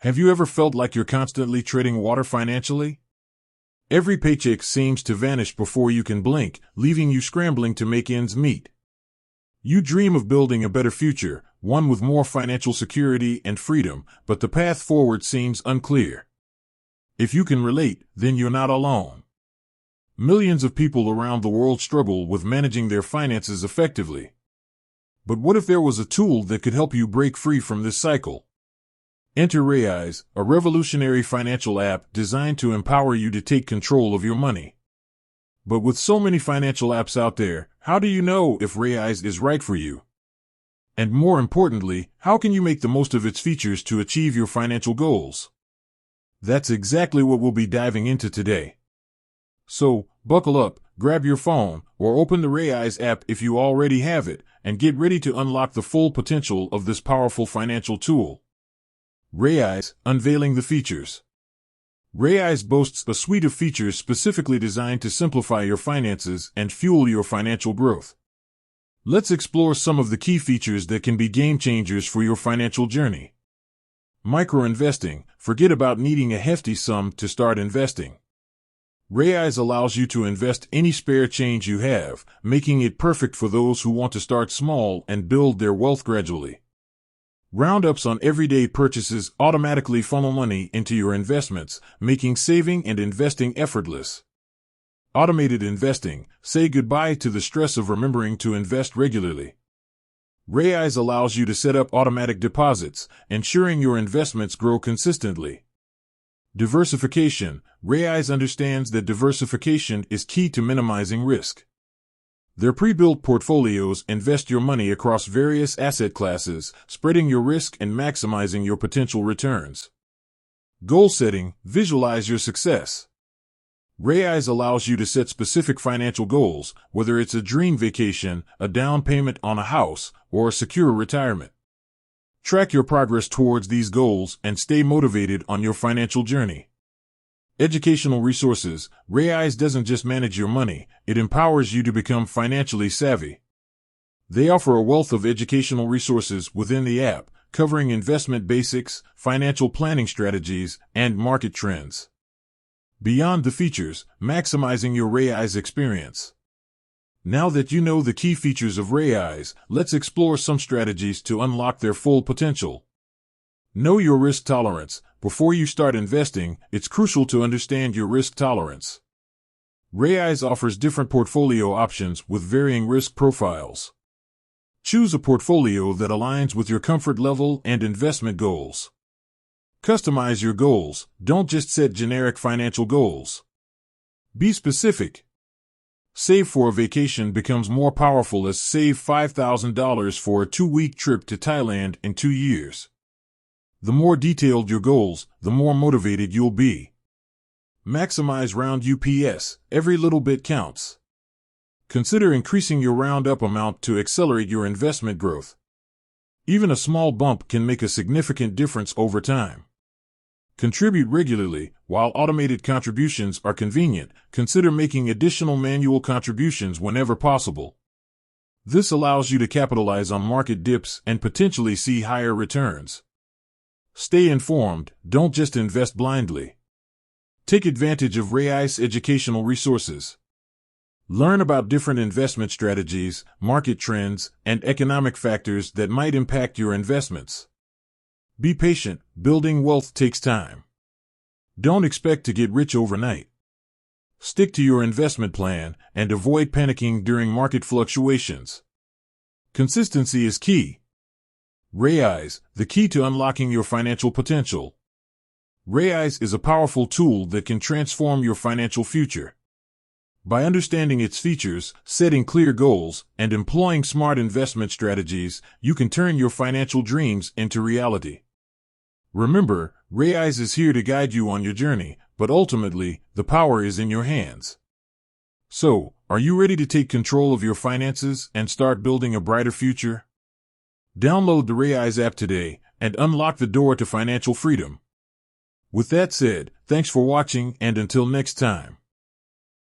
Have you ever felt like you're constantly treading water financially? Every paycheck seems to vanish before you can blink, leaving you scrambling to make ends meet. You dream of building a better future, one with more financial security and freedom, but the path forward seems unclear. If you can relate, then you're not alone. Millions of people around the world struggle with managing their finances effectively. But what if there was a tool that could help you break free from this cycle? Enter Raiz, a revolutionary financial app designed to empower you to take control of your money. But with so many financial apps out there, how do you know if Raiz is right for you? And more importantly, how can you make the most of its features to achieve your financial goals? That's exactly what we'll be diving into today. So, buckle up, grab your phone, or open the Raiz app if you already have it, and get ready to unlock the full potential of this powerful financial tool. Raiz, unveiling the features. Raiz boasts a suite of features specifically designed to simplify your finances and fuel your financial growth. Let's explore some of the key features that can be game changers for your financial journey. Micro-investing. Forget about needing a hefty sum to start investing. Raiz allows you to invest any spare change you have, making it perfect for those who want to start small and build their wealth gradually. Roundups on everyday purchases automatically funnel money into your investments, making saving and investing effortless. Automated investing. Say goodbye to the stress of remembering to invest regularly. Raiz allows you to set up automatic deposits, ensuring your investments grow consistently. Diversification. Raiz understands that diversification is key to minimizing risk. Their pre-built portfolios invest your money across various asset classes, spreading your risk and maximizing your potential returns. Goal setting. Visualize your success. Raiz allows you to set specific financial goals, whether it's a dream vacation, a down payment on a house, or a secure retirement. Track your progress towards these goals and stay motivated on your financial journey. Educational resources. Raiz doesn't just manage your money, it empowers you to become financially savvy. They offer a wealth of educational resources within the app, covering investment basics, financial planning strategies, and market trends. Beyond the features, maximizing your Raiz experience. Now that you know the key features of Raiz, let's explore some strategies to unlock their full potential. Know your risk tolerance. Before you start investing, it's crucial to understand your risk tolerance. Raiz offers different portfolio options with varying risk profiles. Choose a portfolio that aligns with your comfort level and investment goals. Customize your goals. Don't just set generic financial goals. Be specific. Save for a vacation becomes more powerful as save $5,000 for a 2-week trip to Thailand in 2 years. The more detailed your goals, the more motivated you'll be. Maximize round UPS. Every little bit counts. Consider increasing your round-up amount to accelerate your investment growth. Even a small bump can make a significant difference over time. Contribute regularly. While automated contributions are convenient, consider making additional manual contributions whenever possible. This allows you to capitalize on market dips and potentially see higher returns. Stay informed. Don't just invest blindly. Take advantage of Raiz educational resources. Learn about different investment strategies, market trends, and economic factors that might impact your investments. Be patient. Building wealth takes time. Don't expect to get rich overnight. Stick to your investment plan and avoid panicking during market fluctuations. Consistency is key. Raiz, the key to unlocking your financial potential. Raiz is a powerful tool that can transform your financial future. By understanding its features, setting clear goals, and employing smart investment strategies, you can turn your financial dreams into reality. Remember, Raiz is here to guide you on your journey, but ultimately, the power is in your hands. So, are you ready to take control of your finances and start building a brighter future? Download the Raiz app today and unlock the door to financial freedom. With that said, thanks for watching, and until next time.